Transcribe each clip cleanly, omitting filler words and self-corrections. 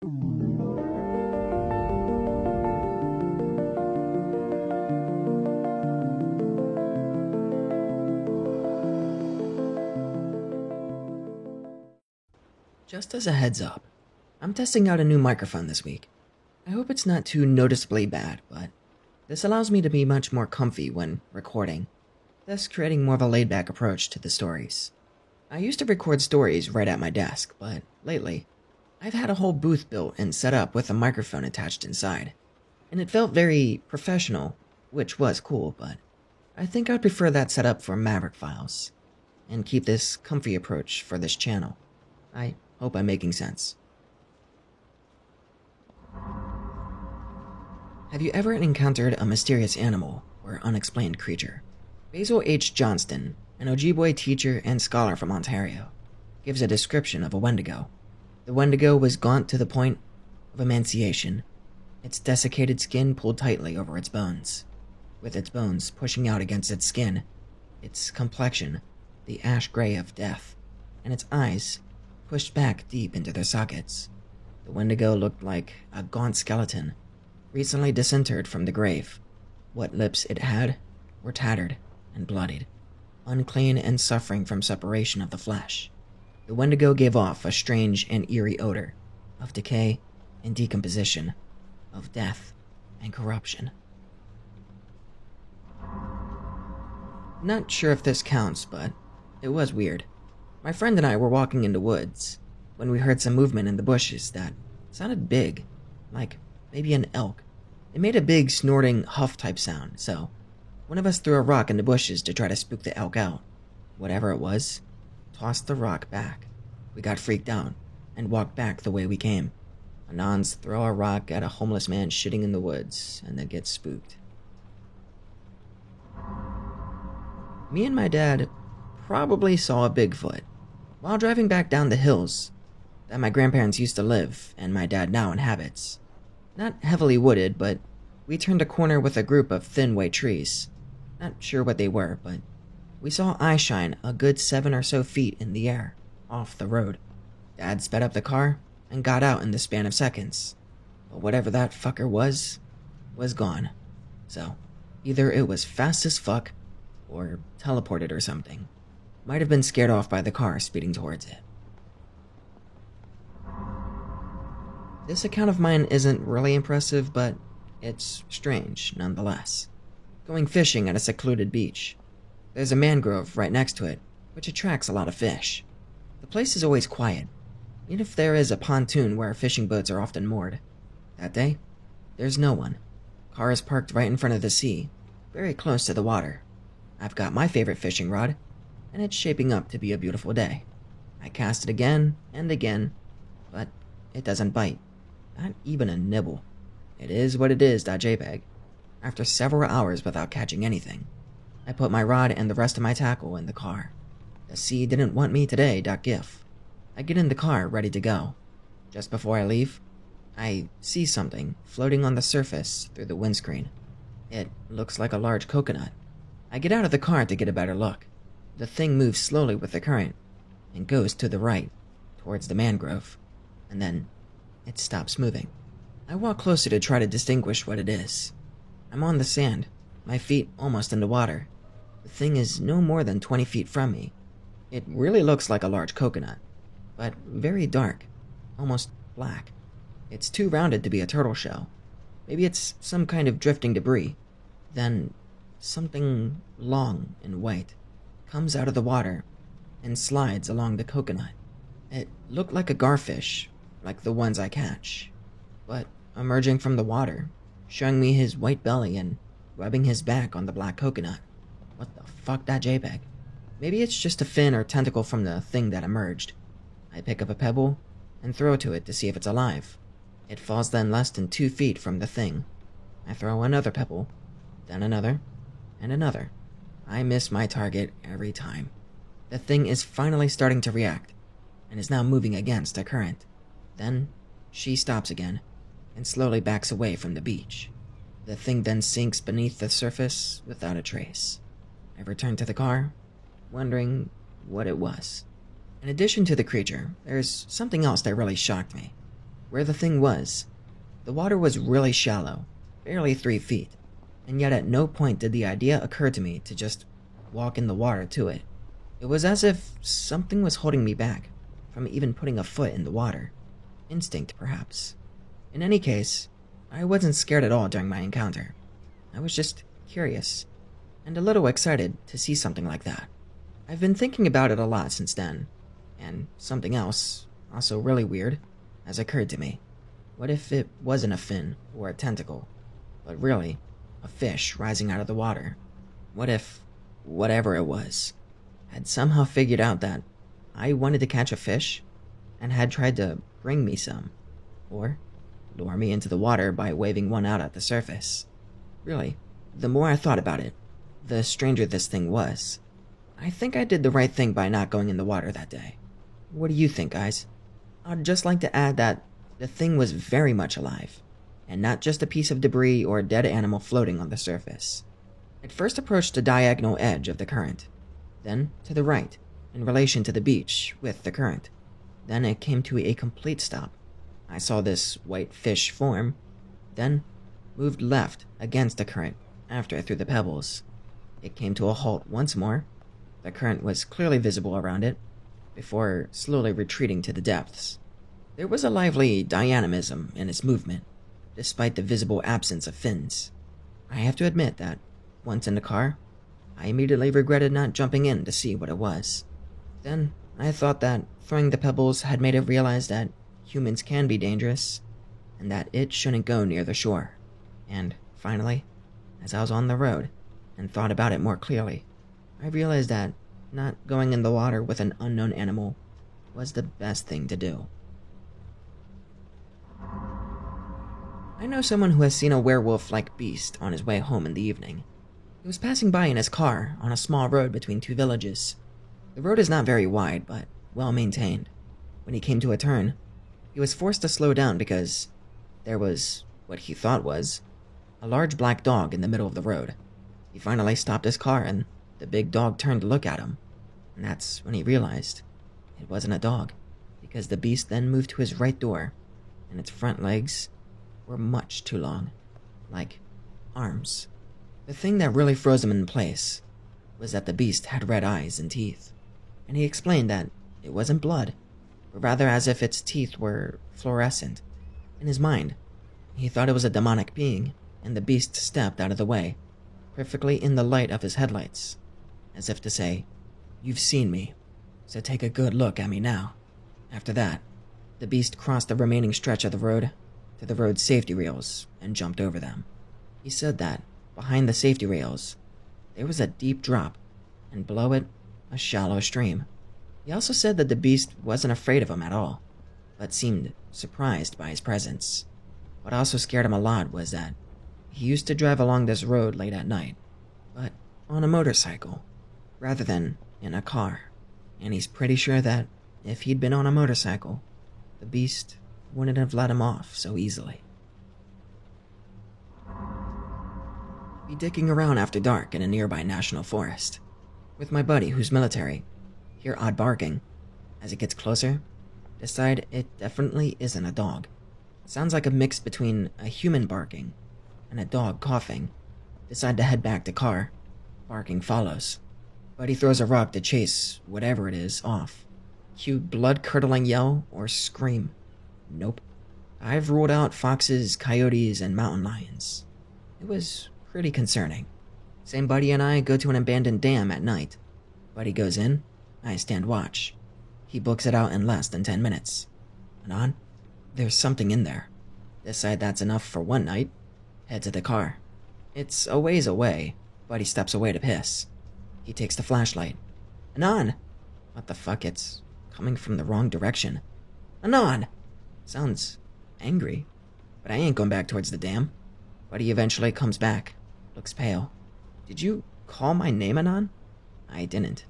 Just as a heads up, I'm testing out a new microphone this week. I hope it's not too noticeably bad, but this allows me to be much more comfy when recording, thus creating more of a laid-back approach to the stories. I used to record stories right at my desk, but lately, I've had a whole booth built and set up with a microphone attached inside, and it felt very professional, which was cool, but I think I'd prefer that setup for Maverick Files, and keep this comfy approach for this channel. I hope I'm making sense. Have you ever encountered a mysterious animal or unexplained creature? Basil H. Johnston, an Ojibwe teacher and scholar from Ontario, gives a description of a Wendigo. The Wendigo was gaunt to the point of emaciation, its desiccated skin pulled tightly over its bones. With its bones pushing out against its skin, its complexion the ash gray of death, and its eyes pushed back deep into their sockets. The Wendigo looked like a gaunt skeleton, recently disinterred from the grave. What lips it had were tattered and bloodied, unclean and suffering from separation of the flesh. The Wendigo gave off a strange and eerie odor of decay and decomposition, of death and corruption. Not sure if this counts, but it was weird. My friend and I were walking in the woods when we heard some movement in the bushes that sounded big, like maybe an elk. It made a big snorting huff type sound, so one of us threw a rock in the bushes to try to spook the elk out. Whatever it was, tossed the rock back. We got freaked out and walked back the way we came. Anons throw a rock at a homeless man shitting in the woods and then get spooked. Me and my dad probably saw a Bigfoot while driving back down the hills that my grandparents used to live and my dad now inhabits. Not heavily wooded, but we turned a corner with a group of thin white trees. Not sure what they were, but we saw eye shine a good 7 or so feet in the air, off the road. Dad sped up the car and got out in the span of seconds. But whatever that fucker was gone. So, either it was fast as fuck, or teleported or something. Might have been scared off by the car speeding towards it. This account of mine isn't really impressive, but it's strange nonetheless. Going fishing at a secluded beach. There's a mangrove right next to it, which attracts a lot of fish. The place is always quiet, even if there is a pontoon where fishing boats are often moored. That day, there's no one. Car is parked right in front of the sea, very close to the water. I've got my favorite fishing rod, and it's shaping up to be a beautiful day. I cast it again and again, but it doesn't bite. Not even a nibble. It is what it is, .jpg. After several hours without catching anything, I put my rod and the rest of my tackle in the car. The sea didn't want me today, .gif. I get in the car, ready to go. Just before I leave, I see something floating on the surface through the windscreen. It looks like a large coconut. I get out of the car to get a better look. The thing moves slowly with the current and goes to the right, towards the mangrove, and then it stops moving. I walk closer to try to distinguish what it is. I'm on the sand, my feet almost in the water. The thing is no more than 20 feet from me. It really looks like a large coconut, but very dark, almost black. It's too rounded to be a turtle shell. Maybe it's some kind of drifting debris. Then something long and white comes out of the water and slides along the coconut. It looked like a garfish, like the ones I catch, but emerging from the water, showing me his white belly and rubbing his back on the black coconut. What the fuck, .jpg? Maybe it's just a fin or tentacle from the thing that emerged. I pick up a pebble and throw to it to see if it's alive. It falls then less than 2 feet from the thing. I throw another pebble, then another, and another. I miss my target every time. The thing is finally starting to react, and is now moving against a current. Then, she stops again, and slowly backs away from the beach. The thing then sinks beneath the surface without a trace. I return to the car, wondering what it was. In addition to the creature, there's something else that really shocked me. Where the thing was, the water was really shallow, barely 3 feet, and yet at no point did the idea occur to me to just walk in the water to it. It was as if something was holding me back from even putting a foot in the water. Instinct, perhaps. In any case, I wasn't scared at all during my encounter. I was just curious, and a little excited to see something like that. I've been thinking about it a lot since then, and something else, also really weird, has occurred to me. What if it wasn't a fin or a tentacle, but really a fish rising out of the water? What if whatever it was had somehow figured out that I wanted to catch a fish and had tried to bring me some, or lure me into the water by waving one out at the surface? Really, the more I thought about it, the stranger this thing was. I think I did the right thing by not going in the water that day. What do you think, guys? I'd just like to add that the thing was very much alive, and not just a piece of debris or dead animal floating on the surface. It first approached the diagonal edge of the current, then to the right, in relation to the beach with the current. Then it came to a complete stop. I saw this white fish form, then moved left against the current after it threw the pebbles. It came to a halt once more. The current was clearly visible around it, before slowly retreating to the depths. There was a lively dynamism in its movement, despite the visible absence of fins. I have to admit that, once in the car, I immediately regretted not jumping in to see what it was. Then, I thought that throwing the pebbles had made it realize that humans can be dangerous, and that it shouldn't go near the shore. And, finally, as I was on the road, and thought about it more clearly, I realized that not going in the water with an unknown animal was the best thing to do. I know someone who has seen a werewolf-like beast on his way home in the evening. He was passing by in his car on a small road between two villages. The road is not very wide, but well maintained. When he came to a turn, he was forced to slow down because there was, what he thought was, a large black dog in the middle of the road. He finally stopped his car and the big dog turned to look at him. And that's when he realized it wasn't a dog, because the beast then moved to his right door, and its front legs were much too long, like arms. The thing that really froze him in place was that the beast had red eyes and teeth, and he explained that it wasn't blood, but rather as if its teeth were fluorescent. In his mind, he thought it was a demonic being, and the beast stepped out of the way, perfectly in the light of his headlights, as if to say, "You've seen me, so take a good look at me now." After that, the beast crossed the remaining stretch of the road to the road's safety rails and jumped over them. He said that, behind the safety rails, there was a deep drop, and below it, a shallow stream. He also said that the beast wasn't afraid of him at all, but seemed surprised by his presence. What also scared him a lot was that he used to drive along this road late at night, but on a motorcycle, rather than in a car, and he's pretty sure that if he'd been on a motorcycle, the beast wouldn't have let him off so easily. Be dicking around after dark in a nearby national forest, with my buddy who's military, hear odd barking. As it gets closer, decide it definitely isn't a dog. It sounds like a mix between a human barking and a dog coughing. Decide to head back to car. Barking follows. Buddy throws a rock to chase whatever it is off. Cue blood-curdling yell or scream. Nope. I've ruled out foxes, coyotes, and mountain lions. It was pretty concerning. Same buddy and I go to an abandoned dam at night. Buddy goes in, I stand watch. He books it out in less than 10 minutes. And on, there's something in there. Decide that's enough for one night. Head to the car. It's a ways away. Buddy steps away to piss. He takes the flashlight. Anon! What the fuck, it's coming from the wrong direction. Anon! Sounds angry, but I ain't going back towards the dam. Buddy eventually comes back, looks pale. Did you call my name, Anon? I didn't.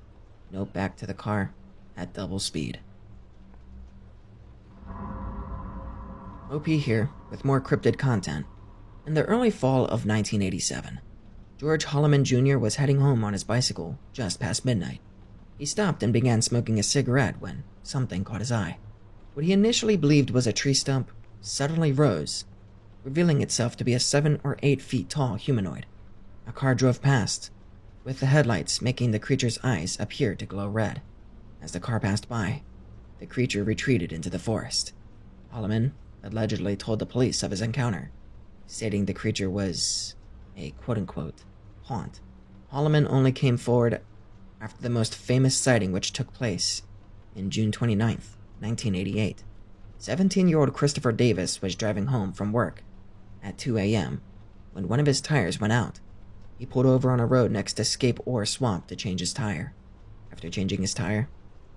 Nope, back to the car, at double speed. OP here, with more cryptid content. In the early fall of 1987, George Holloman Jr. was heading home on his bicycle just past midnight. He stopped and began smoking a cigarette when something caught his eye. What he initially believed was a tree stump suddenly rose, revealing itself to be a 7 or 8 feet tall humanoid. A car drove past, with the headlights making the creature's eyes appear to glow red. As the car passed by, the creature retreated into the forest. Holloman allegedly told the police of his encounter, stating the creature was a quote-unquote haunt. Holloman only came forward after the most famous sighting, which took place in June 29th, 1988. 17-year-old Christopher Davis was driving home from work at 2 a.m. when one of his tires went out. He pulled over on a road next to Scape Ore Swamp to change his tire. After changing his tire,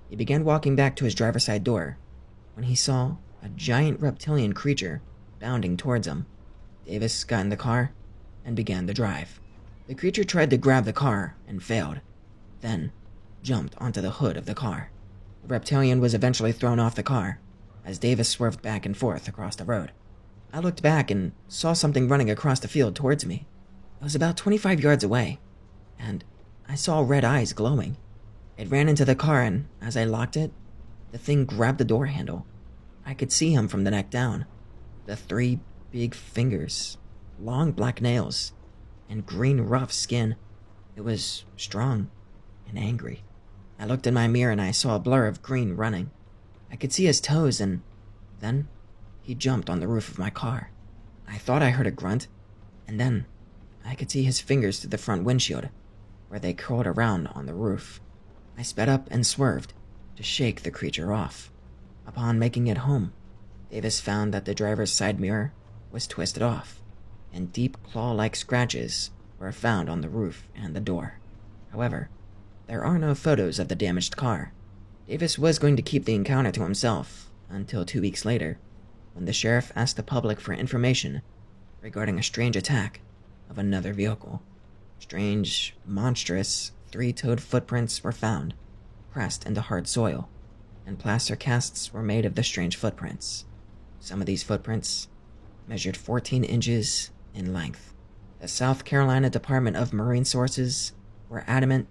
he began walking back to his driver's side door when he saw a giant reptilian creature bounding towards him. Davis got in the car and began the drive. The creature tried to grab the car and failed, then jumped onto the hood of the car. The reptilian was eventually thrown off the car as Davis swerved back and forth across the road. I looked back and saw something running across the field towards me. It was about 25 yards away, and I saw red eyes glowing. It ran into the car, and as I locked it, the thing grabbed the door handle. I could see him from the neck down. The 3 big fingers, long black nails, and green rough skin. It was strong and angry. I looked in my mirror and I saw a blur of green running. I could see his toes, and then he jumped on the roof of my car. I thought I heard a grunt, and then I could see his fingers through the front windshield, where they curled around on the roof. I sped up and swerved to shake the creature off. Upon making it home, Davis found that the driver's side mirror was twisted off, and deep claw-like scratches were found on the roof and the door. However, there are no photos of the damaged car. Davis was going to keep the encounter to himself until 2 weeks later, when the sheriff asked the public for information regarding a strange attack of another vehicle. Strange, monstrous, 3-toed footprints were found, pressed into hard soil, and plaster casts were made of the strange footprints. Some of these footprints measured 14 inches in length. The South Carolina Department of Marine Sources were adamant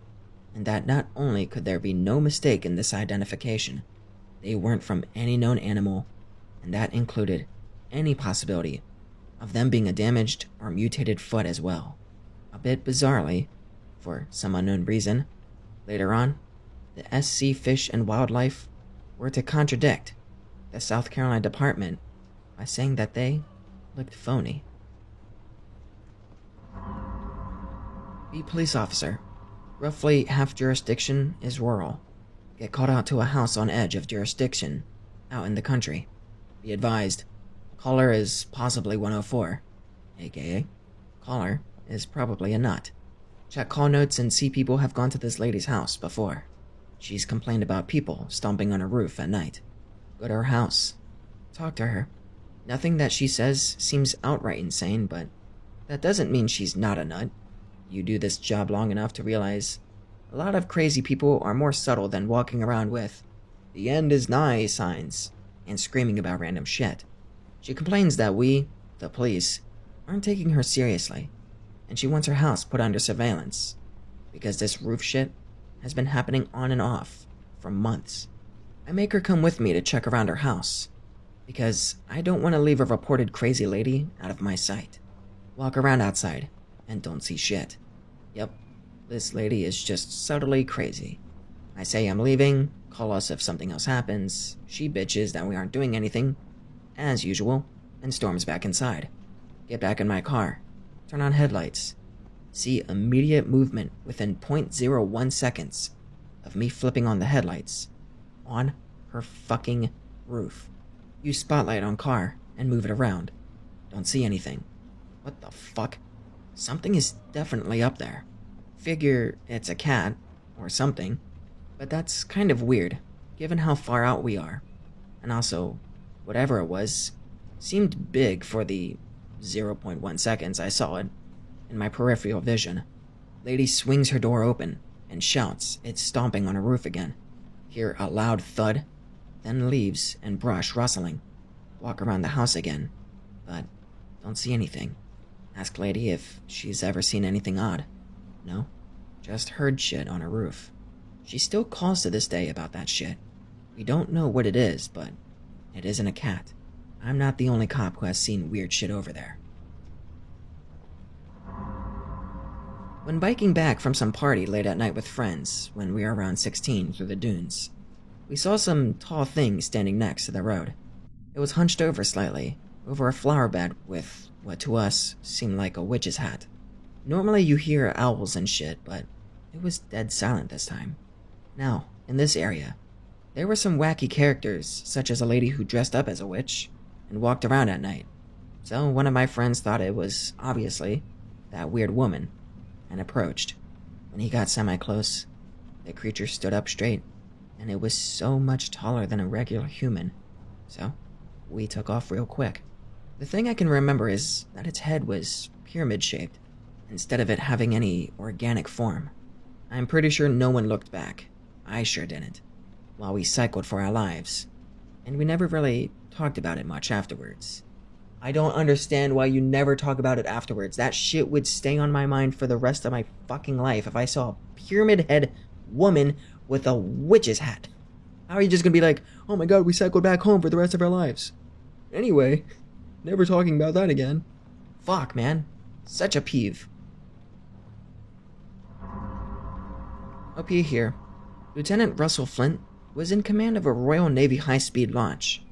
in that not only could there be no mistake in this identification, they weren't from any known animal, and that included any possibility of them being a damaged or mutated foot as well. A bit bizarrely, for some unknown reason, later on, the SC Fish and Wildlife were to contradict the South Carolina Department by saying that they looked phony. Be police officer. Roughly half jurisdiction is rural. Get called out to a house on edge of jurisdiction, out in the country. Be advised, caller is possibly 104, aka caller is probably a nut. Check call notes and see people have gone to this lady's house before. She's complained about people stomping on her roof at night. Go to her house. Talk to her. Nothing that she says seems outright insane, but that doesn't mean she's not a nut. You do this job long enough to realize a lot of crazy people are more subtle than walking around with "the end is nigh" signs and screaming about random shit. She complains that we, the police, aren't taking her seriously, and she wants her house put under surveillance because this roof shit has been happening on and off for months. I make her come with me to check around her house because I don't want to leave a reported crazy lady out of my sight. Walk around outside and don't see shit. Yep, this lady is just subtly crazy. I say I'm leaving, call us if something else happens. She bitches that we aren't doing anything, as usual, and storms back inside. Get back in my car, turn on headlights, see immediate movement within 0.01 seconds of me flipping on the headlights on her fucking roof. Use spotlight on car and move it around. Don't see anything. What the fuck? Something is definitely up there. Figure it's a cat or something, but that's kind of weird given how far out we are. And also, whatever it was seemed big for the 0.1 seconds I saw it in my peripheral vision. Lady swings her door open and shouts it's stomping on her roof again. Hear a loud thud, then leaves and brush rustling. Walk around the house again, but don't see anything. Ask lady if she's ever seen anything odd. No, just heard shit on her roof. She still calls to this day about that shit. We don't know what it is, but it isn't a cat. I'm not the only cop who has seen weird shit over there. When biking back from some party late at night with friends, when we were around 16 through the dunes, we saw some tall thing standing next to the road. It was hunched over slightly, over a flower bed with what to us seemed like a witch's hat. Normally you hear owls and shit, but it was dead silent this time. Now, in this area, there were some wacky characters, such as a lady who dressed up as a witch and walked around at night. So one of my friends thought it was, obviously, that weird woman, and approached. When he got semi-close, the creature stood up straight, and it was so much taller than a regular human. So, we took off real quick. The thing I can remember is that its head was pyramid-shaped, instead of it having any organic form. I'm pretty sure no one looked back. I sure didn't. While we cycled for our lives. And we never really talked about it much afterwards. I don't understand why you never talk about it afterwards. That shit would stay on my mind for the rest of my fucking life if I saw a pyramid head woman with a witch's hat. How are you just gonna be like, oh my god, we cycled back home for the rest of our lives? Anyway, never talking about that again. Fuck, man. Such a peeve. Up here, Lieutenant Russell Flint was in command of a Royal Navy high-speed launch,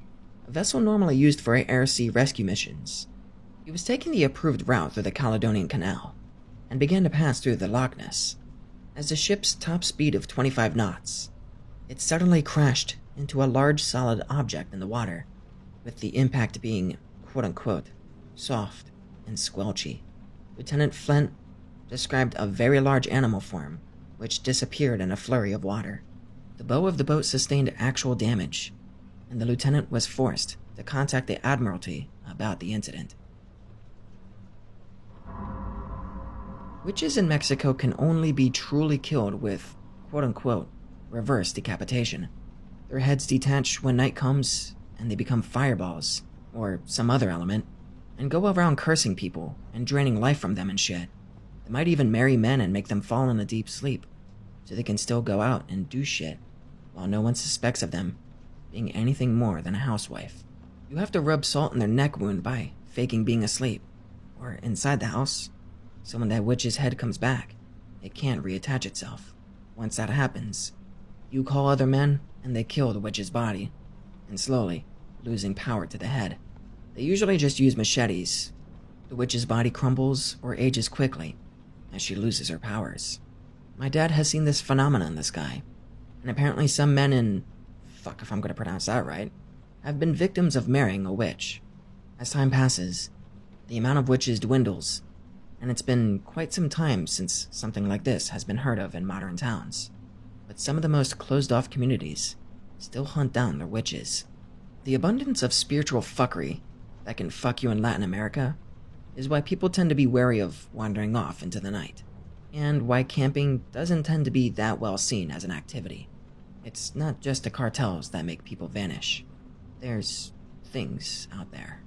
a vessel normally used for air-sea rescue missions. He was taking the approved route through the Caledonian Canal, and began to pass through the Loch Ness. As the ship's top speed of 25 knots, it suddenly crashed into a large solid object in the water, with the impact being, quote-unquote, soft and squelchy. Lieutenant Flint described a very large animal form, which disappeared in a flurry of water. The bow of the boat sustained actual damage, and the lieutenant was forced to contact the Admiralty about the incident. Witches in Mexico can only be truly killed with, quote-unquote, reverse decapitation. Their heads detach when night comes, and they become fireballs, or some other element, and go around cursing people and draining life from them and shit. They might even marry men and make them fall in a deep sleep, so they can still go out and do shit, while no one suspects of them being anything more than a housewife. You have to rub salt in their neck wound by faking being asleep, or inside the house, so when that witch's head comes back, it can't reattach itself. Once that happens, you call other men, and they kill the witch's body, and slowly, losing power to the head. They usually just use machetes. The witch's body crumbles or ages quickly, as she loses her powers. My dad has seen this phenomenon in the sky, and apparently some men in, fuck if I'm gonna pronounce that right, have been victims of marrying a witch. As time passes, the amount of witches dwindles, and it's been quite some time since something like this has been heard of in modern towns. But some of the most closed-off communities still hunt down their witches. The abundance of spiritual fuckery that can fuck you in Latin America is why people tend to be wary of wandering off into the night, and why camping doesn't tend to be that well seen as an activity. It's not just the cartels that make people vanish. There's things out there.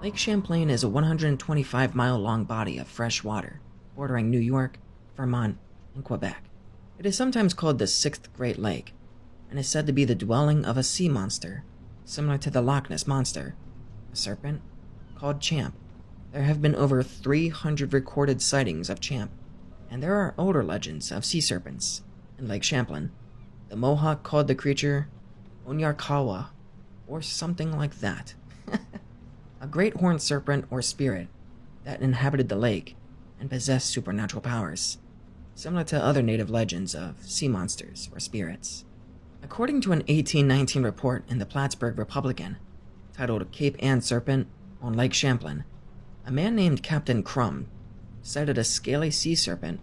Lake Champlain is a 125-mile-long body of fresh water, bordering New York, Vermont, and Quebec. It is sometimes called the Sixth Great Lake, and is said to be the dwelling of a sea monster, similar to the Loch Ness Monster, a serpent called Champ. There have been over 300 recorded sightings of Champ, and there are older legends of sea serpents in Lake Champlain. The Mohawk called the creature Onyarkawa, or something like that. A great horned serpent or spirit that inhabited the lake and possessed supernatural powers, similar to other native legends of sea monsters or spirits. According to an 1819 report in the Plattsburgh Republican, titled Cape Ann Serpent on Lake Champlain, a man named Captain Crumb sighted a scaly sea serpent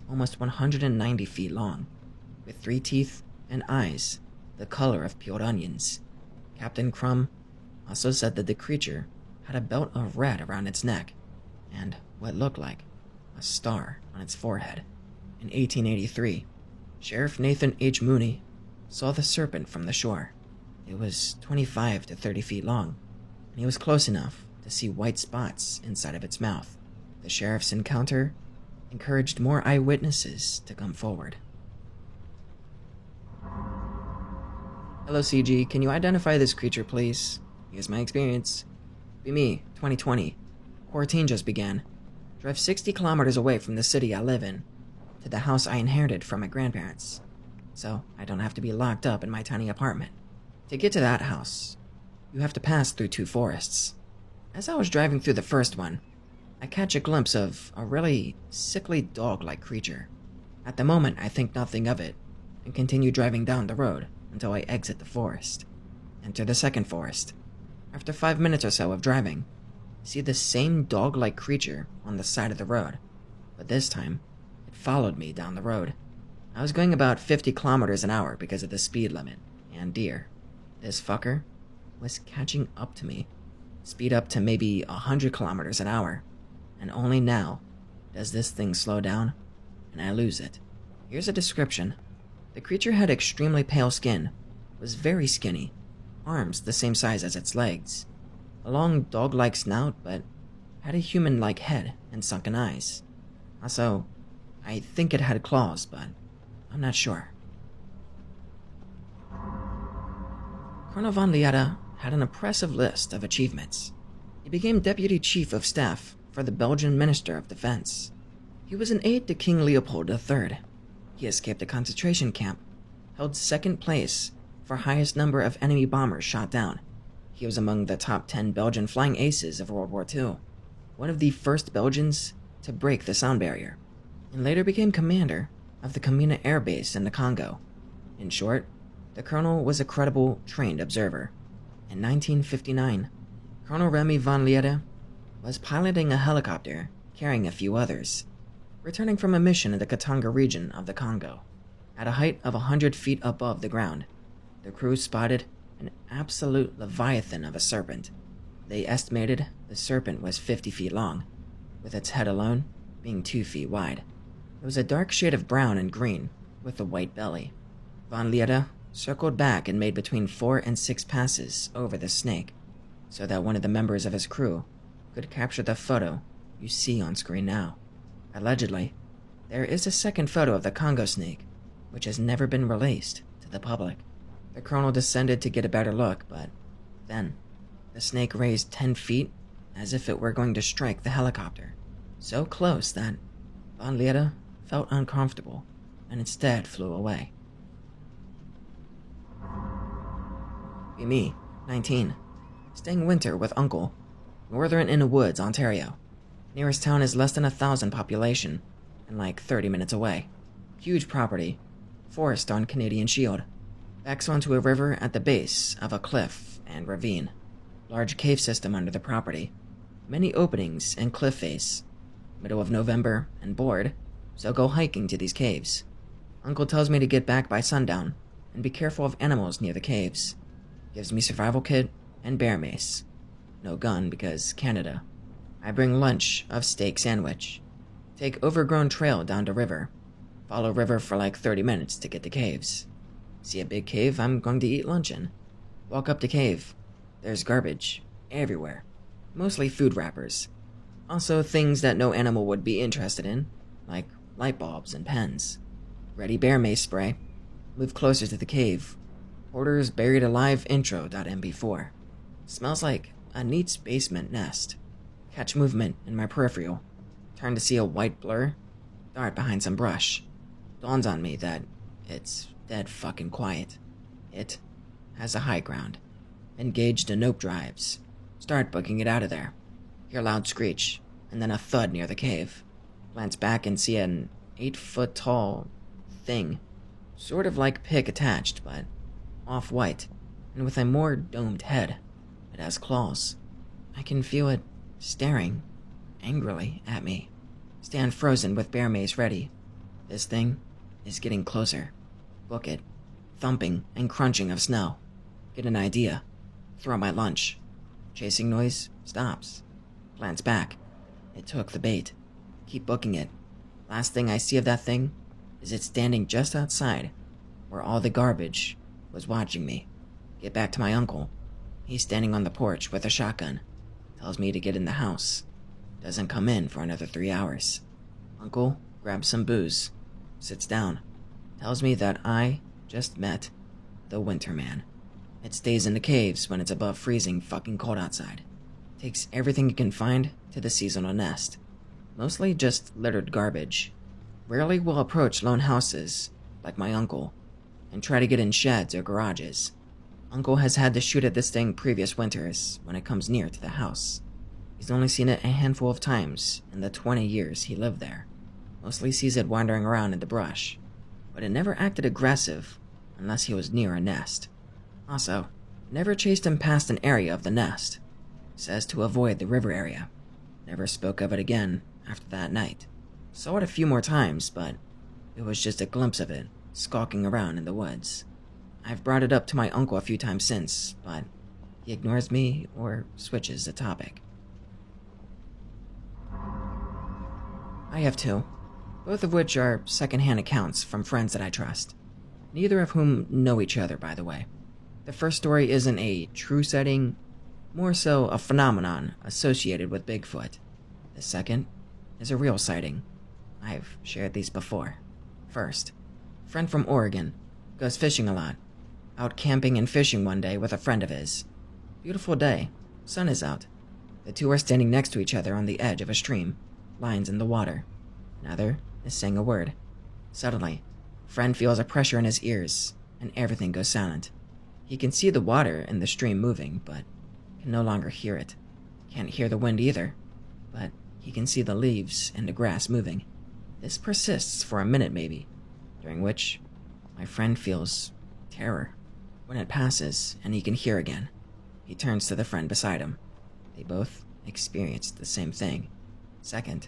almost 190 feet long, with 3 teeth and eyes the color of peeled onions. Captain Crumb also said that the creature had a belt of red around its neck and what looked like a star on its forehead. In 1883, Sheriff Nathan H. Mooney saw the serpent from the shore. It was 25 to 30 feet long, and he was close enough to see white spots inside of its mouth. The sheriff's encounter encouraged more eyewitnesses to come forward. Hello, CG. Can you identify this creature, please? Here's my experience. Be me, 2020. Quarantine just began. Drive 60 kilometers away from the city I live in, to the house I inherited from my grandparents, so I don't have to be locked up in my tiny apartment. To get to that house, you have to pass through 2 forests. As I was driving through the first one, I catch a glimpse of a really sickly dog-like creature. At the moment, I think nothing of it, and continue driving down the road until I exit the forest. Enter the second forest. After 5 minutes or so of driving, I see the same dog-like creature on the side of the road, but this time, it followed me down the road. I was going about 50 kilometers an hour because of the speed limit, and dear, this fucker was catching up to me. Speed up to maybe 100 kilometers an hour, and only now does this thing slow down, and I lose it. Here's a description. The creature had extremely pale skin, was very skinny, arms the same size as its legs, a long dog-like snout, but had a human-like head and sunken eyes. Also, I think it had claws, but I'm not sure. Colonel von Lieta had an impressive list of achievements. He became Deputy Chief of Staff for the Belgian Minister of Defense. He was an aide to King Leopold III. He escaped a concentration camp, held second place for highest number of enemy bombers shot down. He was among the top 10 Belgian flying aces of World War II, one of the first Belgians to break the sound barrier, and later became commander of the Kamina Air Base in the Congo. In short, the colonel was a credible, trained observer. In 1959, Colonel Remy von Lieta was piloting a helicopter carrying a few others, returning from a mission in the Katanga region of the Congo. At a height of 100 feet above the ground, the crew spotted an absolute leviathan of a serpent. They estimated the serpent was 50 feet long, with its head alone being 2 feet wide. It was a dark shade of brown and green, with a white belly. Von Lieta circled back and made between 4 and 6 passes over the snake, so that one of the members of his crew could capture the photo you see on screen now. Allegedly, there is a second photo of the Congo snake, which has never been released to the public. The colonel descended to get a better look, but then the snake raised 10 feet as if it were going to strike the helicopter, so close that von Lieta felt uncomfortable and instead flew away. Be me, 19, staying winter with Uncle, northern Inner Woods, Ontario. Nearest town is less than 1,000 population, and like 30 minutes away. Huge property, forest on Canadian Shield, backs onto a river at the base of a cliff and ravine. Large cave system under the property, many openings and cliff face. Middle of November and bored, so go hiking to these caves. Uncle tells me to get back by sundown and be careful of animals near the caves. Gives me survival kit and bear mace. No gun because Canada. I bring lunch of steak sandwich. Take overgrown trail down to river. Follow river for like 30 minutes to get to caves. See a big cave I'm going to eat lunch in. Walk up to cave. There's garbage everywhere. Mostly food wrappers. Also things that no animal would be interested in, like light bulbs and pens. Ready bear mace spray. Move closer to the cave. Orders buried alive intro.mp4. Smells like a neat's basement nest. Catch movement in my peripheral. Turn to see a white blur. Dart behind some brush. Dawns on me that it's dead fucking quiet. It has a high ground. Engage the nope drives. Start booking it out of there. Hear loud screech, and then a thud near the cave. Glance back and see an 8-foot tall thing. Sort of like pig attached, but off-white, and with a more domed head. It has claws. I can feel it staring angrily at me. Stand frozen with bear mace ready. This thing is getting closer. Book it. Thumping and crunching of snow. Get an idea. Throw my lunch. Chasing noise stops. Glance back. It took the bait. Keep booking it. Last thing I see of that thing is it standing just outside where all the garbage was watching me. Get back to my uncle. He's standing on the porch with a shotgun. Tells me to get in the house. Doesn't come in for another 3 hours. Uncle grabs some booze. Sits down. Tells me that I just met the Winter Man. It stays in the caves when it's above freezing fucking cold outside. Takes everything it can find to the seasonal nest. Mostly just littered garbage. Rarely will approach lone houses, like my uncle, and try to get in sheds or garages. Uncle has had to shoot at this thing previous winters when it comes near to the house. He's only seen it a handful of times in the 20 years he lived there. Mostly sees it wandering around in the brush, but it never acted aggressive unless he was near a nest. Also, never chased him past an area of the nest. Says to avoid the river area. Never spoke of it again after that night. Saw it a few more times, but it was just a glimpse of it, skulking around in the woods. I've brought it up to my uncle a few times since, but he ignores me or switches the topic. I have two, both of which are second-hand accounts from friends that I trust. Neither of whom know each other, by the way. The first story isn't a true sighting, more so a phenomenon associated with Bigfoot. The second is a real sighting. I've shared these before. First, friend from Oregon, goes fishing a lot. Out camping and fishing one day with a friend of his. Beautiful day, sun is out. The two are standing next to each other on the edge of a stream, lines in the water. Neither is saying a word. Suddenly, friend feels a pressure in his ears, and everything goes silent. He can see the water in the stream moving, but can no longer hear it. Can't hear the wind either, but he can see the leaves and the grass moving. This persists for a minute maybe, during which my friend feels terror. When it passes and he can hear again, he turns to the friend beside him. They both experienced the same thing. Second,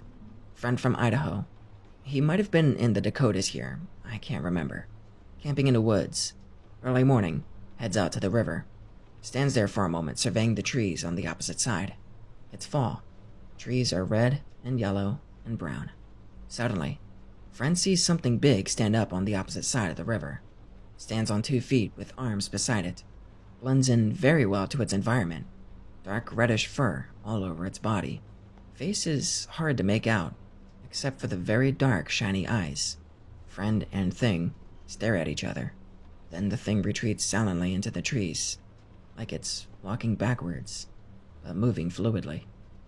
friend from Idaho. He might have been in the Dakotas here, I can't remember. Camping in the woods. Early morning, heads out to the river. Stands there for a moment surveying the trees on the opposite side. It's fall. Trees are red and yellow and brown. Suddenly, friend sees something big stand up on the opposite side of the river. Stands on 2 feet with arms beside it. Blends in very well to its environment. Dark reddish fur all over its body. Face is hard to make out, except for the very dark, shiny eyes. Friend and thing stare at each other. Then the thing retreats silently into the trees, like it's walking backwards, but moving fluidly.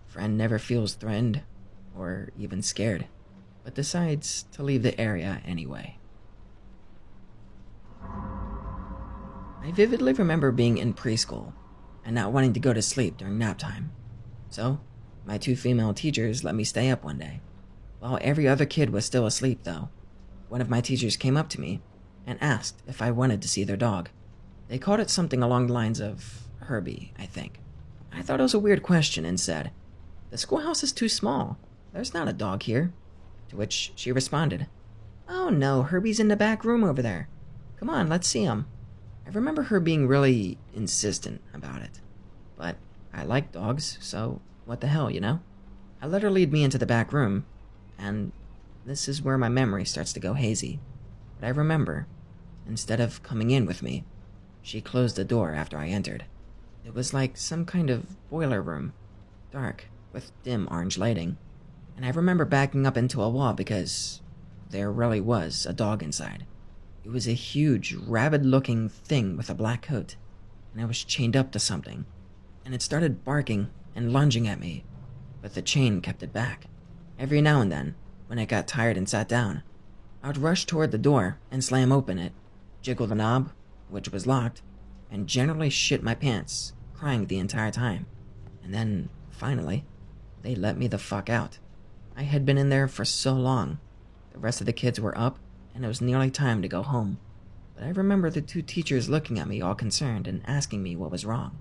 Friend never feels threatened or even scared, but decides to leave the area anyway. I vividly remember being in preschool and not wanting to go to sleep during nap time. So, my 2 female teachers let me stay up one day. While every other kid was still asleep, though, one of my teachers came up to me and asked if I wanted to see their dog. They called it something along the lines of Herbie, I think. I thought it was a weird question and said, "The schoolhouse is too small. There's not a dog here." To which she responded, "Oh no, Herbie's in the back room over there. Come on, let's see him." I remember her being really insistent about it. But I like dogs, so what the hell, you know? I let her lead me into the back room, and this is where my memory starts to go hazy. But I remember, instead of coming in with me, she closed the door after I entered. It was like some kind of boiler room, dark, with dim orange lighting. And I remember backing up into a wall because there really was a dog inside. It was a huge, rabid-looking thing with a black coat, and it was chained up to something. And it started barking and lunging at me, but the chain kept it back. Every now and then, when it got tired and sat down, I would rush toward the door and slam open it, jiggle the knob, which was locked, and generally shit my pants, crying the entire time. And then, finally, they let me the fuck out. I had been in there for so long. The rest of the kids were up, and it was nearly time to go home. But I remember the 2 teachers looking at me all concerned and asking me what was wrong.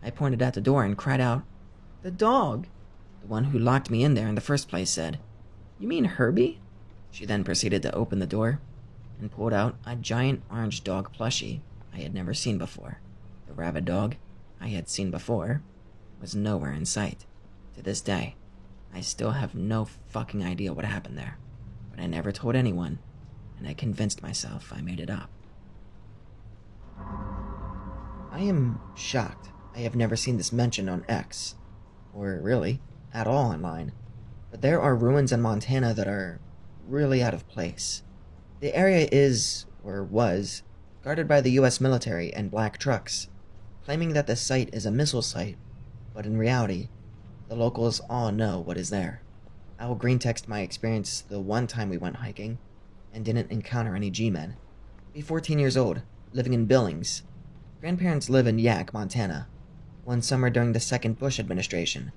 I pointed at the door and cried out, "The dog!" The one who locked me in there in the first place said, "You mean Herbie?" She then proceeded to open the door and pulled out a giant orange dog plushie I had never seen before. The rabid dog I had seen before was nowhere in sight. To this day, I still have no fucking idea what happened there, but I never told anyone, and I convinced myself I made it up. I am shocked I have never seen this mentioned on X, or really, at all online, but there are ruins in Montana that are really out of place. The area is, or was, guarded by the US military and black trucks, claiming that the site is a missile site, but in reality, the locals all know what is there. I will green text my experience the one time we went hiking and didn't encounter any G-men. Be 14 years old, living in Billings. Grandparents live in Yak, Montana. One summer during the second Bush administration,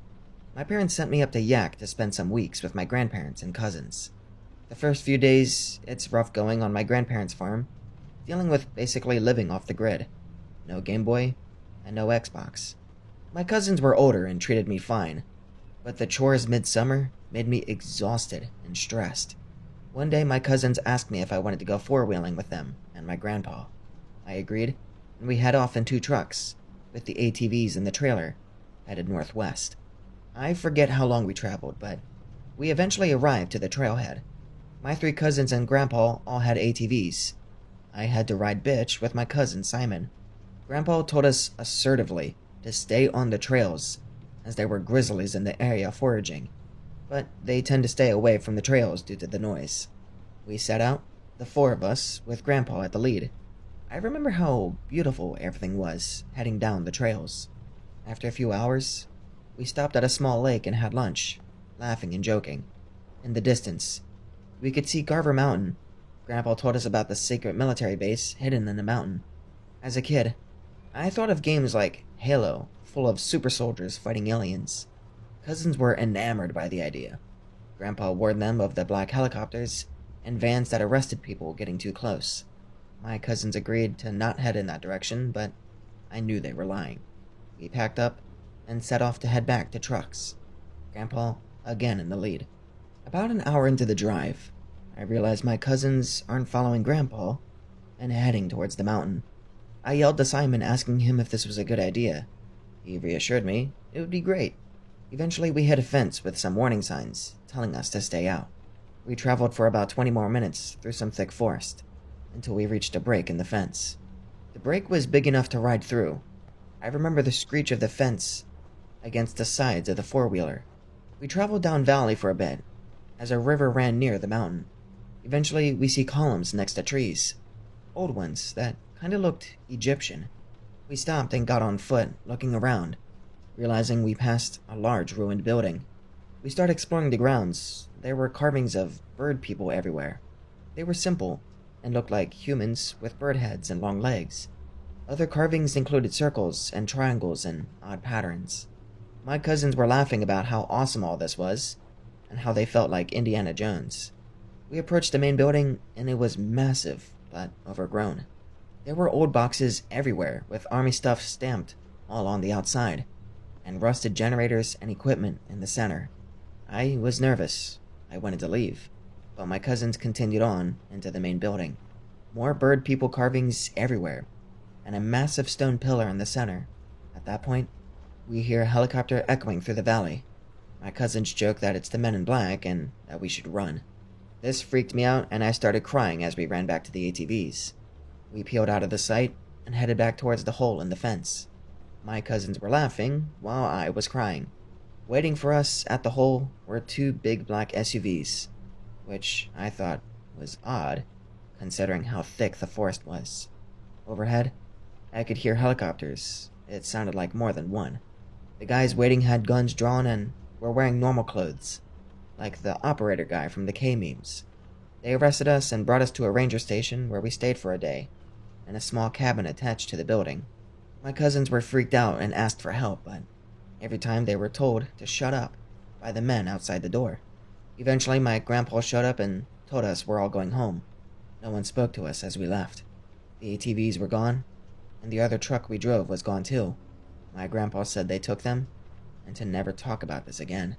my parents sent me up to Yak to spend some weeks with my grandparents and cousins. The first few days, it's rough going on my grandparents' farm, dealing with basically living off the grid. No Game Boy, and no Xbox. My cousins were older and treated me fine, but the chores midsummer made me exhausted and stressed. One day my cousins asked me if I wanted to go four-wheeling with them and my grandpa. I agreed, and we head off in 2 trucks, with the ATVs in the trailer, headed northwest. I forget how long we traveled, but we eventually arrived to the trailhead. My 3 cousins and grandpa all had ATVs. I had to ride bitch with my cousin Simon. Grandpa told us assertively to stay on the trails, as there were grizzlies in the area foraging, but they tend to stay away from the trails due to the noise. We set out, the 4 of us, with Grandpa at the lead. I remember how beautiful everything was, heading down the trails. After a few hours, we stopped at a small lake and had lunch, laughing and joking. In the distance, we could see Garver Mountain. Grandpa told us about the secret military base hidden in the mountain. As a kid, I thought of games like Halo, full of super soldiers fighting aliens. Cousins were enamored by the idea. Grandpa warned them of the black helicopters and vans that arrested people getting too close. My cousins agreed to not head in that direction, but I knew they were lying. We packed up and set off to head back to trucks. Grandpa again in the lead. About an hour into the drive, I realized my cousins aren't following Grandpa and heading towards the mountain. I yelled to Simon, asking him if this was a good idea. He reassured me it would be great. Eventually we hit a fence with some warning signs telling us to stay out. We traveled for about 20 more minutes through some thick forest until we reached a break in the fence. The break was big enough to ride through. I remember the screech of the fence against the sides of the four-wheeler. We traveled down valley for a bit, as a river ran near the mountain. Eventually, we see columns next to trees. Old ones that kinda looked Egyptian. We stopped and got on foot, looking around, realizing we passed a large ruined building. We started exploring the grounds. There were carvings of bird people everywhere. They were simple, and looked like humans with bird heads and long legs. Other carvings included circles and triangles and odd patterns. My cousins were laughing about how awesome all this was, and how they felt like Indiana Jones. We approached the main building, and it was massive, but overgrown. There were old boxes everywhere, with army stuff stamped all on the outside, and rusted generators and equipment in the center. I was nervous. I wanted to leave, but my cousins continued on into the main building. More bird people carvings everywhere, and a massive stone pillar in the center. At that point, we hear a helicopter echoing through the valley. My cousins joke that it's the men in black and that we should run. This freaked me out, and I started crying as we ran back to the ATVs. We peeled out of the site and headed back towards the hole in the fence. My cousins were laughing while I was crying. Waiting for us at the hole were 2 big black SUVs, which I thought was odd, considering how thick the forest was. Overhead, I could hear helicopters. It sounded like more than one. The guys waiting had guns drawn and were wearing normal clothes, like the operator guy from the K-memes. They arrested us and brought us to a ranger station where we stayed for a day, in a small cabin attached to the building. My cousins were freaked out and asked for help, but every time they were told to shut up by the men outside the door. Eventually, my grandpa showed up and told us we're all going home. No one spoke to us as we left. The ATVs were gone, and the other truck we drove was gone too. My grandpa said they took them, and to never talk about this again.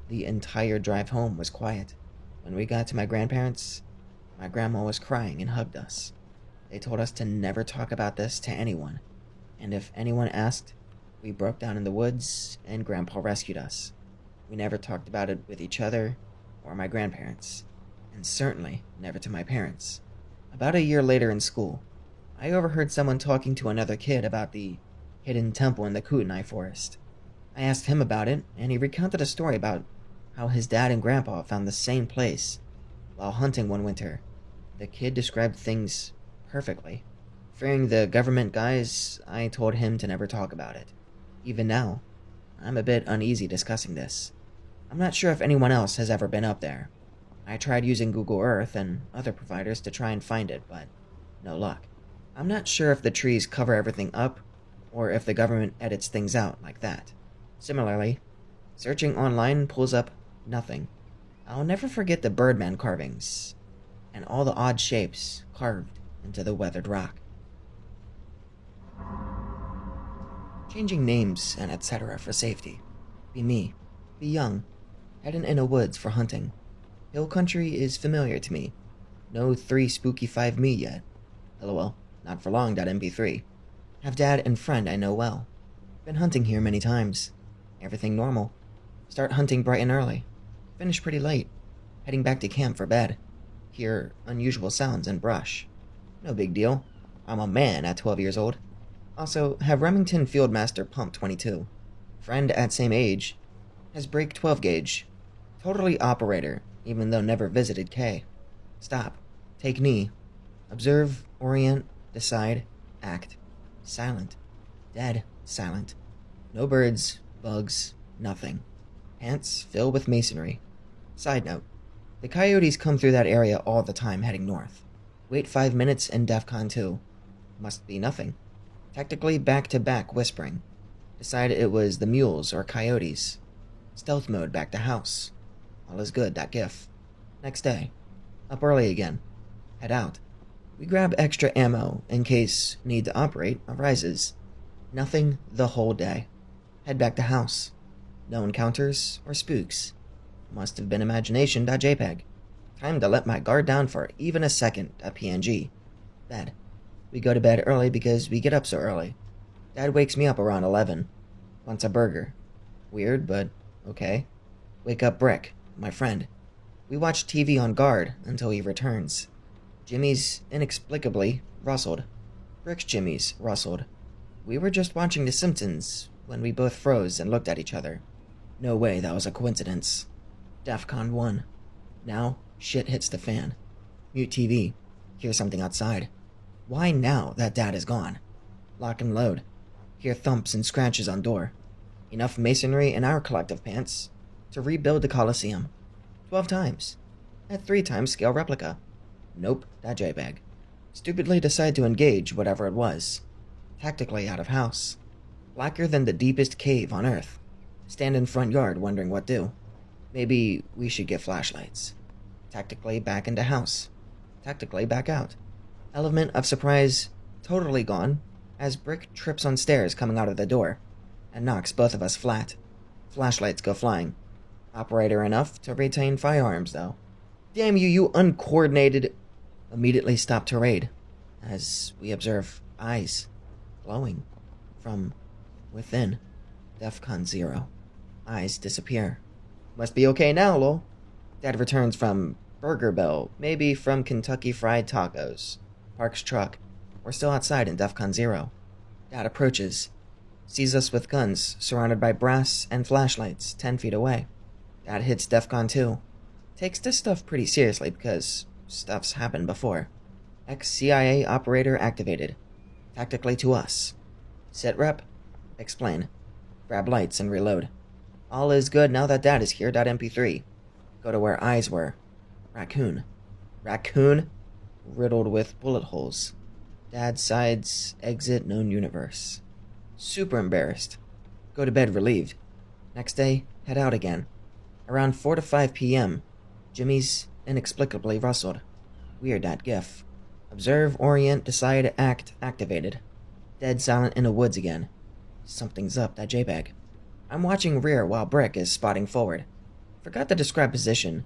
The entire drive home was quiet. When we got to my grandparents', my grandma was crying and hugged us. They told us to never talk about this to anyone, and if anyone asked, we broke down in the woods and Grandpa rescued us. We never talked about it with each other or my grandparents, and certainly never to my parents. About a year later in school, I overheard someone talking to another kid about the hidden temple in the Kootenai forest. I asked him about it, and he recounted a story about how his dad and grandpa found the same place while hunting one winter. The kid described things perfectly. Fearing the government guys, I told him to never talk about it. Even now, I'm a bit uneasy discussing this. I'm not sure if anyone else has ever been up there. I tried using Google Earth and other providers to try and find it, but no luck. I'm not sure if the trees cover everything up, or if the government edits things out like that. Similarly, searching online pulls up nothing. I'll never forget the Birdman carvings, and all the odd shapes carved into the weathered rock. Changing names and etc. for safety. Be me. Be young. Heading in the woods for hunting. Hill country is familiar to me. No 3 spooky 5 me yet. LOL. Not for long. MP3. Have dad and friend I know well. Been hunting here many times. Everything normal. Start hunting bright and early. Finish pretty late. Heading back to camp for bed. Hear unusual sounds and brush. No big deal. I'm a man at 12 years old. Also, have Remington Fieldmaster Pump 22. Friend at same age. Has brake 12 gauge. Totally operator, even though never visited K. Stop. Take knee. Observe, orient, decide, act. Silent. Dead. Silent. No birds, bugs, nothing. Pants fill with masonry. Side note. The coyotes come through that area all the time heading north. Wait 5 minutes and DEFCON 2. Must be nothing. Technically back-to-back whispering. Decide it was the mules or coyotes. Stealth mode back to house. All is good, that gif. Next day. Up early again. Head out. We grab extra ammo in case need to operate arises. Nothing the whole day. Head back to house. No encounters or spooks. Must have been imagination.jpg. Time to let my guard down for even a second.png. Bed. We go to bed early because we get up so early. Dad wakes me up around 11. Wants a burger. Weird, but okay. Wake up Brick, my friend. We watch TV on guard until he returns. Jimmy's inexplicably rustled. Brick's Jimmy's rustled. We were just watching The Simpsons when we both froze and looked at each other. No way that was a coincidence. DEFCON 1. Now, shit hits the fan. Mute TV. Hear something outside. Why now that Dad is gone? Lock and load. Hear thumps and scratches on door. Enough masonry in our collective pants to rebuild the Colosseum. 12 times. At 3 times scale replica. Nope, that JPEG. Stupidly decide to engage whatever it was. Tactically out of house. Blacker than the deepest cave on Earth. Stand in front yard wondering what do. Maybe we should get flashlights. Tactically back into house. Tactically back out. Element of surprise totally gone as Brick trips on stairs coming out of the door and knocks both of us flat. Flashlights go flying. Operator enough to retain firearms, though. Damn you, you uncoordinated... Immediately stop to raid, as we observe eyes glowing from within. DEFCON 0. Eyes disappear. Must be okay now, lol. Dad returns from Burger Bell, maybe from Kentucky Fried Tacos. Parks truck. We're still outside in DEFCON 0. Dad approaches. Sees us with guns, surrounded by brass and flashlights 10 feet away. Dad hits DEFCON 2. Takes this stuff pretty seriously because stuff's happened before. Ex-CIA operator activated. Tactically to us. Sit rep. Explain. Grab lights and reload. All is good now that Dad is here. MP3. Go to where eyes were. Raccoon. Raccoon? Riddled with bullet holes. Dad's sides exit known universe. Super embarrassed. Go to bed relieved. Next day, head out again. Around 4 to 5 p.m., Jimmy's inexplicably rustled. Weird that gif. Observe, orient, decide, act, activated. Dead silent in the woods again. Something's up, that JPEG. I'm watching rear while Brick is spotting forward. Forgot to describe position.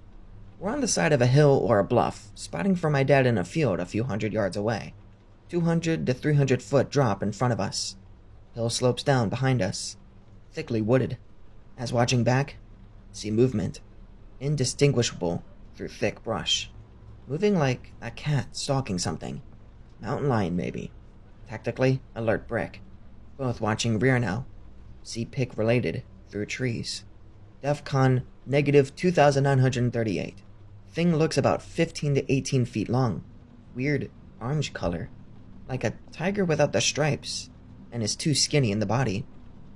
We're on the side of a hill or a bluff, spotting for my dad in a field a few hundred yards away. 200 to 300 foot drop in front of us. Hill slopes down behind us. Thickly wooded. As watching back, see movement. Indistinguishable through thick brush. Moving like a cat stalking something. Mountain lion, maybe. Tactically, alert Brick. Both watching rear now. See pick related through trees. DEFCON negative 2,938. Thing looks about 15 to 18 feet long. Weird orange color. Like a tiger without the stripes, and is too skinny in the body.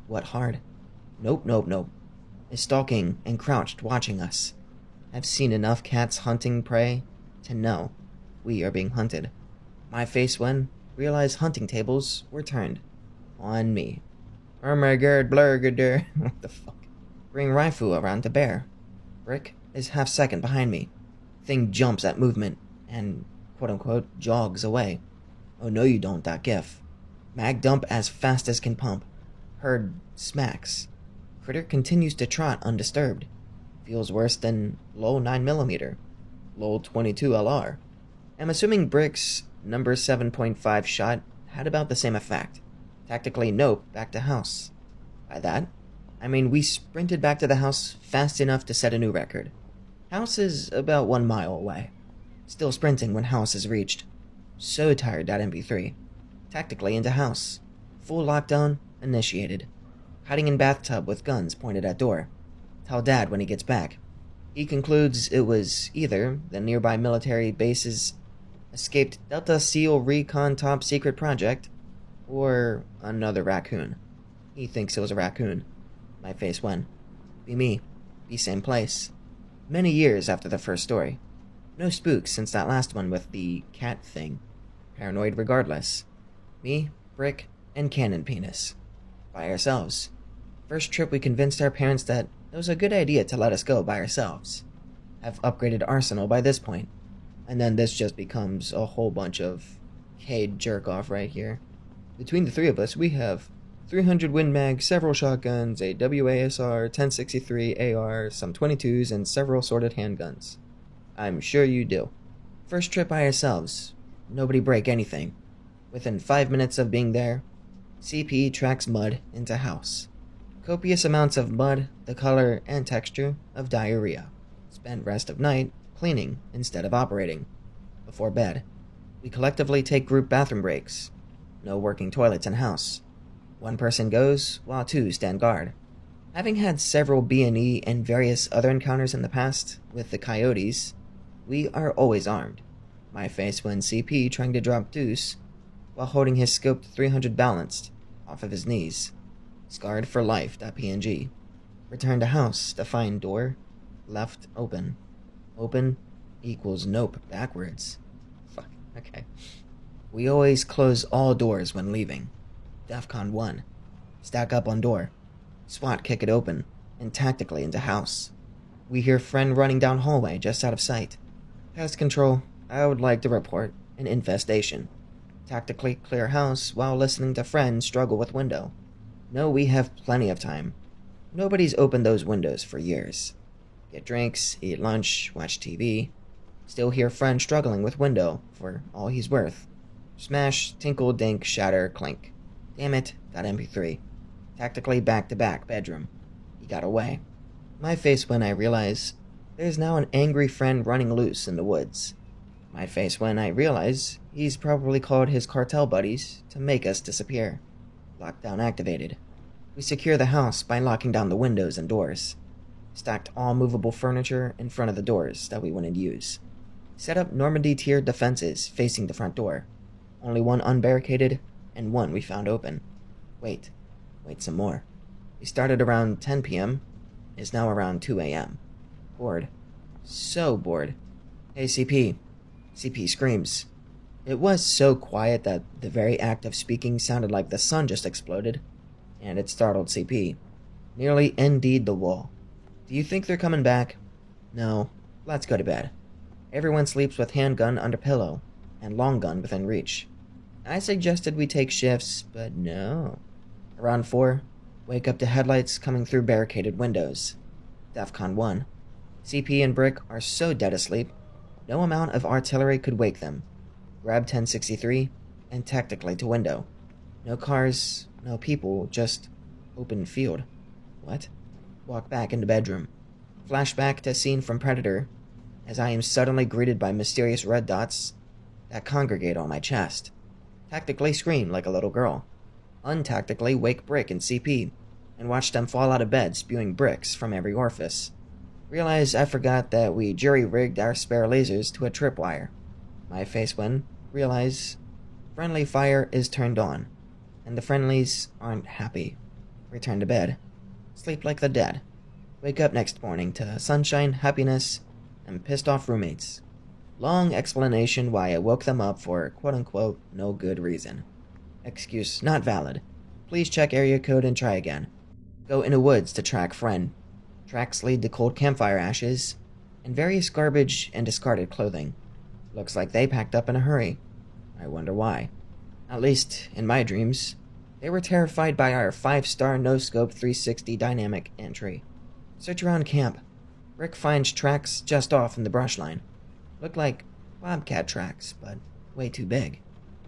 What hard? Nope. Is stalking and crouched watching us. I've seen enough cats hunting prey to know we are being hunted. My face when realized hunting tables were turned on me. Oh my god, blurgader. What the fuck? Bring Raifu around to bear. Brick is half second behind me. Thing jumps at movement and quote-unquote jogs away. Oh no you don't, that gif. Mag dump as fast as can pump. Herd smacks. Critter continues to trot undisturbed. Feels worse than low 9mm. Low 22 LR. I'm assuming Brick's number 7.5 shot had about the same effect. Tactically nope, back to house. By that, I mean we sprinted back to the house fast enough to set a new record. House is about 1 mile away. Still sprinting when house is reached. So tired that MP3. Tactically into house. Full lockdown initiated. Hiding in bathtub with guns pointed at door. Tell dad when he gets back. He concludes it was either the nearby military base's escaped Delta SEAL recon top secret project or another raccoon. He thinks it was a raccoon. My face when. Be me. Be same place. Many years after the first story. No spooks since that last one with the cat thing. Paranoid regardless. Me, Brick, and Cannon Penis. By ourselves. First trip we convinced our parents that it was a good idea to let us go by ourselves. Have upgraded arsenal by this point. And then this just becomes a whole bunch of Cade jerk-off right here. Between the three of us, we have 300 Win Mag, several shotguns, a WASR, 1063, AR, some 22s, and several sorted handguns. I'm sure you do. First trip by ourselves. Nobody break anything. Within 5 minutes of being there, CP tracks mud into house. Copious amounts of mud, the color and texture of diarrhea. Spend rest of night cleaning instead of operating. Before bed, we collectively take group bathroom breaks. No working toilets in house. One person goes, while two stand guard. Having had several B&E and various other encounters in the past with the coyotes, we are always armed. My face when CP trying to drop deuce, while holding his scoped 300 balanced, off of his knees. Scarred for life.png. Return to house to find door, left open. Open equals nope backwards. Fuck, okay. We always close all doors when leaving. DEFCON 1. Stack up on door. SWAT kick it open, and tactically into house. We hear friend running down hallway just out of sight. Pest control, I would like to report an infestation. Tactically clear house while listening to friend struggle with window. No, we have plenty of time. Nobody's opened those windows for years. Get drinks, eat lunch, watch TV. Still hear friend struggling with window for all he's worth. Smash, tinkle, dink, shatter, clink. Damn it, got MP3. Tactically back-to-back bedroom. He got away. My face when I realize there's now an angry friend running loose in the woods. My face when I realize he's probably called his cartel buddies to make us disappear. Lockdown activated. We secure the house by locking down the windows and doors. Stacked all movable furniture in front of the doors that we wouldn't use. Set up Normandy tier defenses facing the front door. Only one unbarricaded, and one we found open. Wait some more. We started around 10 p.m. Is now around 2 a.m. Bored. So bored. Hey, CP. CP screams. It was so quiet that the very act of speaking sounded like the sun just exploded, and it startled CP. Nearly ND'd the wall. Do you think they're coming back? No. Let's go to bed. Everyone sleeps with handgun under pillow, and long gun within reach. I suggested we take shifts, but no. Around 4, wake up to headlights coming through barricaded windows. DEFCON 1. CP and Brick are so dead asleep, no amount of artillery could wake them. Grab 1063, and tactically to window. No cars, no people, just open field. What? Walk back into bedroom. Flashback to scene from Predator, as I am suddenly greeted by mysterious red dots that congregate on my chest. Tactically scream like a little girl. Untactically wake Brick and CP, and watch them fall out of bed spewing bricks from every orifice. Realize I forgot that we jury-rigged our spare lasers to a tripwire. My face when realize Friendly fire is turned on, and the friendlies aren't happy. Return to bed. Sleep like the dead. Wake up next morning to sunshine, happiness, and pissed off roommates. Long explanation why I woke them up for quote-unquote no good reason. Excuse not valid. Please check area code and try again. Go in the woods to track friend. Tracks lead to cold campfire ashes and various garbage and discarded clothing. Looks like they packed up in a hurry. I wonder why. At least, in my dreams, they were terrified by our 5-star no-scope 360 dynamic entry. Search around camp. Rick finds tracks just off in the brush line. Look like Bobcat tracks, but way too big.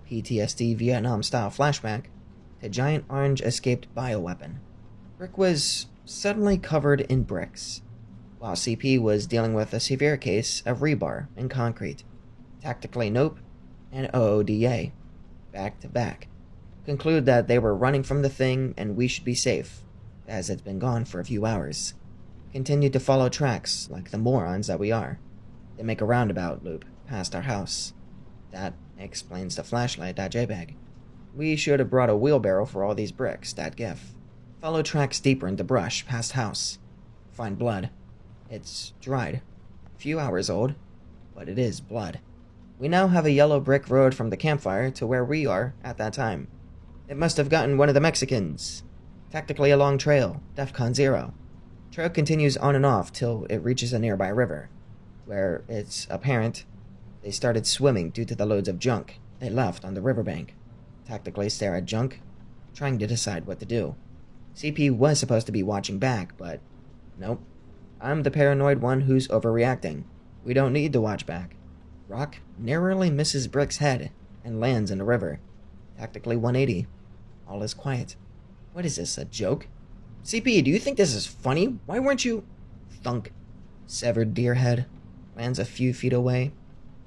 PTSD Vietnam-style flashback to giant orange escaped bioweapon. Rick was suddenly covered in bricks, while CP was dealing with a severe case of rebar and concrete. Tactically nope, and OODA. Back to back. Conclude that they were running from the thing and we should be safe, as it's been gone for a few hours. Continued to follow tracks like the morons that we are. They make a roundabout loop past our house. That explains the flashlight.jpg. We should have brought a wheelbarrow for all these bricks, that gif. Follow tracks deeper into brush past house. Find blood. It's dried. Few hours old, but it is blood. We now have a yellow brick road from the campfire to where we are at that time. It must have gotten one of the Mexicans. Tactically a long trail, DEFCON 0. Trail continues on and off till it reaches a nearby river, where it's apparent they started swimming due to the loads of junk they left on the riverbank. Tactically stare at junk, trying to decide what to do. CP was supposed to be watching back, but nope. I'm the paranoid one who's overreacting. We don't need to watch back. Rock narrowly misses Brick's head and lands in the river. Tactically 180. All is quiet. What is this, a joke? CP, do you think this is funny? Why weren't you... Thunk. Severed deer head lands a few feet away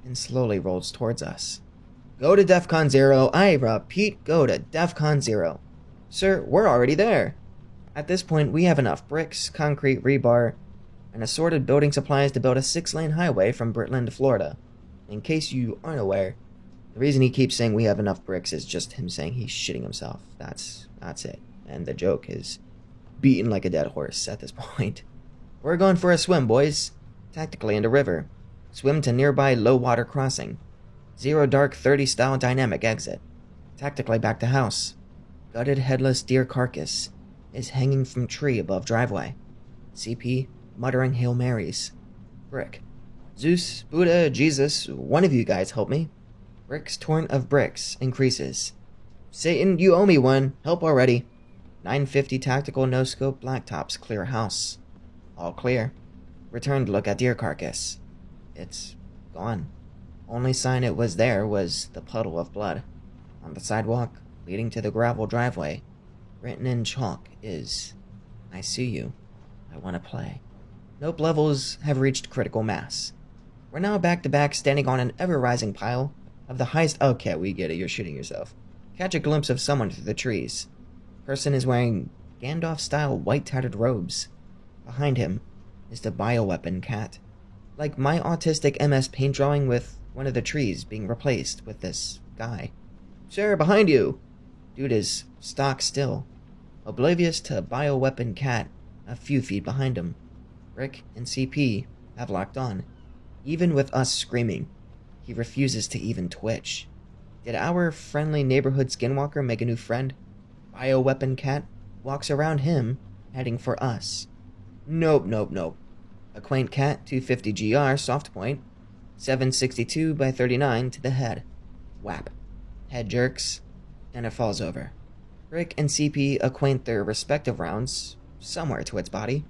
and slowly rolls towards us. Go to DEFCON 0. I repeat, go to DEFCON 0. Sir, we're already there. At this point, we have enough bricks, concrete, rebar, and assorted building supplies to build a 6-lane highway from Britland to Florida. In case you aren't aware, the reason he keeps saying we have enough bricks is just him saying he's shitting himself. That's it. And the joke is beaten like a dead horse at this point. We're going for a swim, boys. Tactically in the river. Swim to nearby low water crossing. 0 dark 30 style dynamic exit. Tactically back to house. Gutted headless deer carcass is hanging from tree above driveway. CP muttering Hail Marys. Brick. Zeus, Buddha, Jesus, one of you guys help me. Rick's torrent of bricks increases. Satan, you owe me one. Help already. 950 tactical no-scope blacktops clear house. All clear. Return to look at deer carcass. It's gone. Only sign it was there was the puddle of blood. On the sidewalk leading to the gravel driveway, written in chalk is, I see you. I want to play. Nope levels have reached critical mass. We're now back-to-back standing on an ever-rising pile of the highest... Okay, we get it, you're shooting yourself. Catch a glimpse of someone through the trees. Person is wearing Gandalf-style white-tattered robes. Behind him is the bioweapon cat. Like my autistic MS paint drawing with one of the trees being replaced with this guy. Sir, behind you! Dude is stock still, oblivious to bioweapon cat a few feet behind him. Rick and CP have locked on. Even with us screaming, he refuses to even twitch. Did our friendly neighborhood skinwalker make a new friend? Bioweapon cat walks around him, heading for us. Nope. A quaint cat, 250 GR, soft point, 762 by 39 to the head. Whap. Head jerks, and it falls over. Rick and CP acquaint their respective rounds somewhere to its body.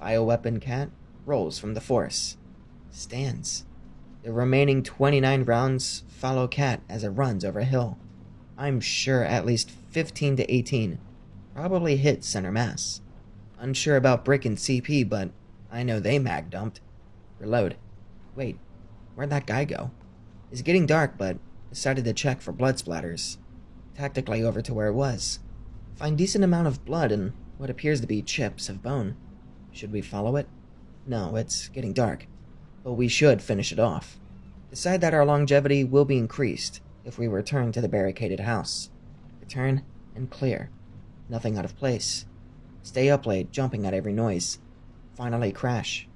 Bioweapon cat rolls from the force. Stands. The remaining 29 rounds follow cat as it runs over a hill. I'm sure at least 15 to 18 probably hit center mass. Unsure about Brick and CP, but I know they mag dumped. Reload. Wait, where'd that guy go? It's getting dark, but decided to check for blood splatters. Tactically over to where it was. Find decent amount of blood and what appears to be chips of bone. Should we follow it? No, it's getting dark. But we should finish it off. Decide that our longevity will be increased if we return to the barricaded house. Return and clear. Nothing out of place. Stay up late, jumping at every noise. Finally crash.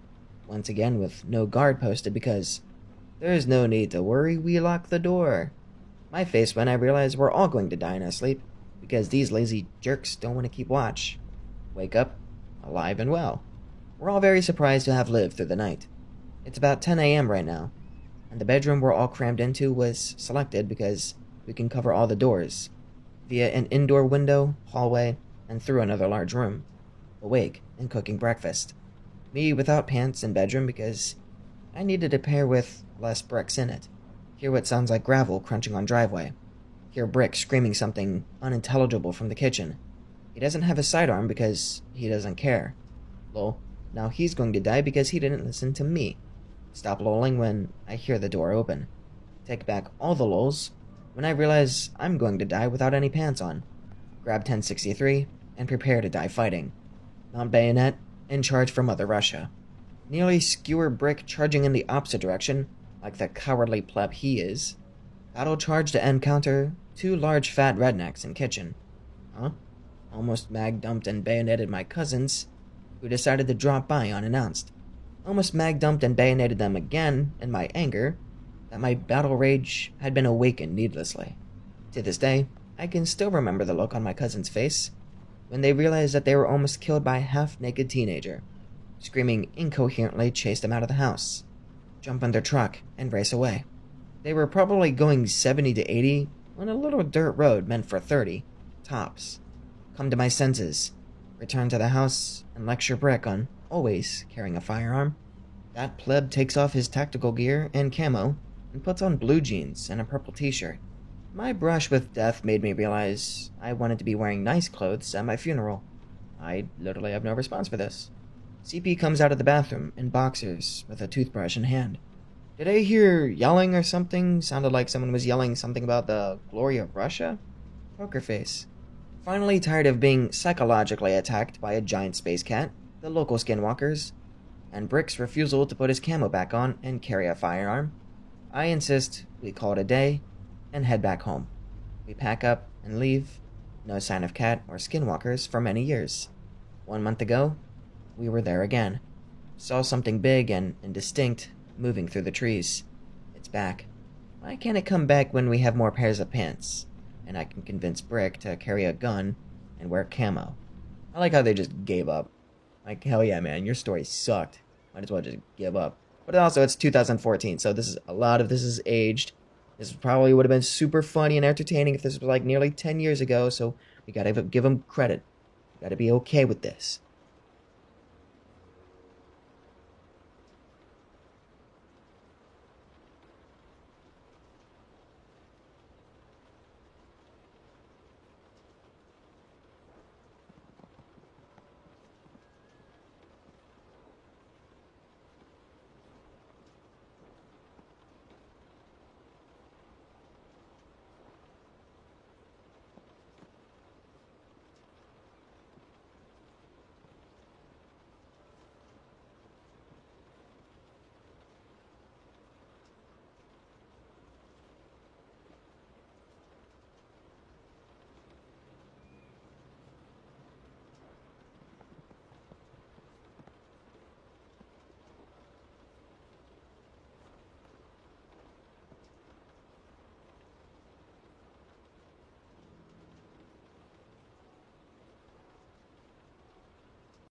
Once again with no guard posted because there's no need to worry, we lock the door. My face when I realize we're all going to die in our sleep because these lazy jerks don't want to keep watch. Wake up, alive and well. We're all very surprised to have lived through the night. It's about 10 a.m. right now, and the bedroom we're all crammed into was selected because we can cover all the doors via an indoor window, hallway, and through another large room. Awake and cooking breakfast. Me without pants in bedroom because I needed a pair with less bricks in it. Hear what sounds like gravel crunching on driveway. Hear Brick screaming something unintelligible from the kitchen. He doesn't have a sidearm because he doesn't care. Lol, now he's going to die because he didn't listen to me. Stop lolling when I hear the door open. Take back all the lols when I realize I'm going to die without any pants on. Grab 1063 and prepare to die fighting. Mount Bayonet and charge for Mother Russia. Nearly skewer Brick charging in the opposite direction, like the cowardly pleb he is. Battle charge to encounter two large fat rednecks in kitchen. Huh? Almost mag dumped and bayoneted my cousins, who decided to drop by unannounced. Almost mag dumped and bayoneted them again in my anger that my battle rage had been awakened needlessly. To this day, I can still remember the look on my cousin's face when they realized that they were almost killed by a half-naked teenager. Screaming incoherently chased them out of the house, jump in their truck, and race away. They were probably going 70 to 80 on a little dirt road meant for 30, tops. Come to my senses, return to the house, and lecture Brick on always carrying a firearm. That pleb takes off his tactical gear and camo and puts on blue jeans and a purple t-shirt. My brush with death made me realize I wanted to be wearing nice clothes at my funeral. I literally have no response for this. CP comes out of the bathroom in boxers with a toothbrush in hand. Did I hear yelling or something? Sounded like someone was yelling something about the glory of Russia? Poker face. Finally tired of being psychologically attacked by a giant space cat, the local skinwalkers, and Brick's refusal to put his camo back on and carry a firearm, I insist we call it a day and head back home. We pack up and leave. No sign of cat or skinwalkers for many years. 1 month ago, we were there again. Saw something big and indistinct moving through the trees. It's back. Why can't it come back when we have more pairs of pants? And I can convince Brick to carry a gun and wear camo. I like how they just gave up. Like, hell yeah, man, your story sucked. Might as well just give up. But also, it's 2014, so a lot of this is aged. This probably would have been super funny and entertaining if this was like nearly 10 years ago, so we gotta give them credit. We gotta be okay with this.